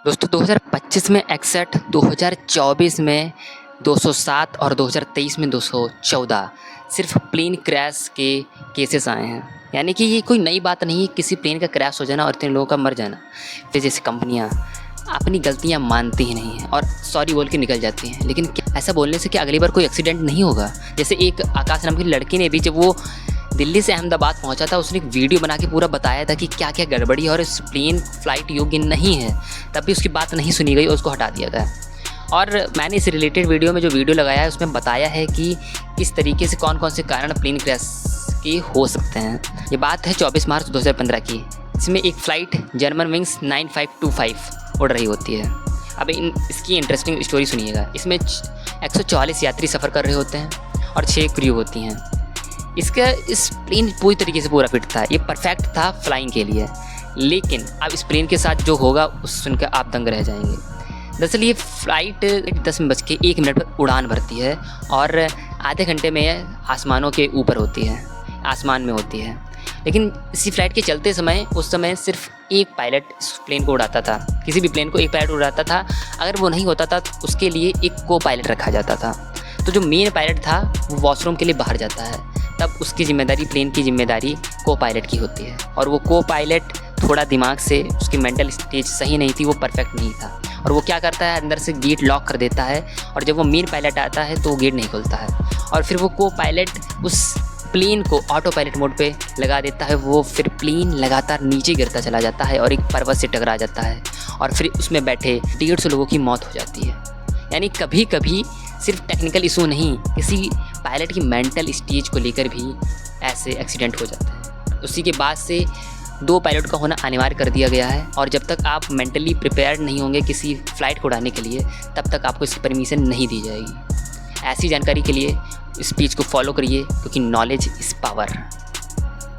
दोस्तों 2025 में 61, 2024 में 207 और 2023 में 214 सिर्फ प्लेन क्रैश के केसेस आए हैं। यानी कि ये कोई नई बात नहीं है, किसी प्लेन का क्रैश हो जाना और इतने लोगों का मर जाना। फिर जैसे कंपनियाँ अपनी गलतियाँ मानती ही नहीं हैं और सॉरी बोल के निकल जाती हैं, लेकिन ऐसा बोलने से कि अगली बार कोई एक्सीडेंट नहीं होगा। जैसे एक आकाश नाम की लड़की ने भी जब वो दिल्ली से अहमदाबाद पहुंचा था, उसने एक वीडियो बना के पूरा बताया था कि क्या क्या गड़बड़ी है और इस प्लेन फ्लाइट योग्य नहीं है, तब भी उसकी बात नहीं सुनी गई और उसको हटा दिया गया। और मैंने इस रिलेटेड वीडियो में जो वीडियो लगाया है उसमें बताया है कि किस तरीके से कौन कौन से कारण प्लेन क्रैश के हो सकते हैं। ये बात है 24 मार्च 2015 की। इसमें एक फ़्लाइट जर्मन विंग्स 9525 उड़ रही होती है। अब इसकी इंटरेस्टिंग स्टोरी सुनिएगा। इसमें 144 यात्री सफ़र कर रहे होते हैं और 6 क्रू होती हैं। इस प्लेन पूरी तरीके से पूरा फिट था, ये परफेक्ट था फ्लाइंग के लिए। लेकिन अब इस प्लेन के साथ जो होगा उस सुनकर आप दंग रह जाएंगे। दरअसल ये फ़्लाइट 10:01 पर उड़ान भरती है और आधे घंटे में आसमानों के ऊपर होती है, आसमान में होती है। लेकिन इसी फ्लाइट के चलते समय उस समय सिर्फ एक पायलट इस प्लेन को उड़ाता था। किसी भी प्लेन को एक पायलट उड़ाता था। अगर वो नहीं होता था तो उसके लिए एक को पायलट रखा जाता था। तो जो मेन पायलट था वो वॉशरूम के लिए बाहर जाता है, तब उसकी ज़िम्मेदारी, प्लेन की ज़िम्मेदारी को पायलट की होती है। और वो को पायलट थोड़ा दिमाग से, उसकी मेंटल स्टेज सही नहीं थी, वो परफेक्ट नहीं था। और वो क्या करता है, अंदर से गेट लॉक कर देता है और जब वो मेन पायलट आता है तो वो गेट नहीं खुलता है। और फिर वो को पायलट उस प्लेन को ऑटो पायलट मोड पे लगा देता है। वो फिर प्लेन लगातार नीचे गिरता चला जाता है और एक पर्वत से टकरा जाता है और फिर उसमें बैठे 150 लोगों की मौत हो जाती है। यानी कभी कभी सिर्फ टेक्निकल इशू नहीं, किसी पायलट की मेंटल स्टेज को लेकर भी ऐसे एक्सीडेंट हो जाते हैं। उसी के बाद से 2 पायलट का होना अनिवार्य कर दिया गया है और जब तक आप मेंटली प्रिपेयर्ड नहीं होंगे किसी फ़्लाइट को उड़ाने के लिए, तब तक आपको इसकी परमिशन नहीं दी जाएगी। ऐसी जानकारी के लिए इस पेज को फॉलो करिए, क्योंकि नॉलेज इज़ पावर।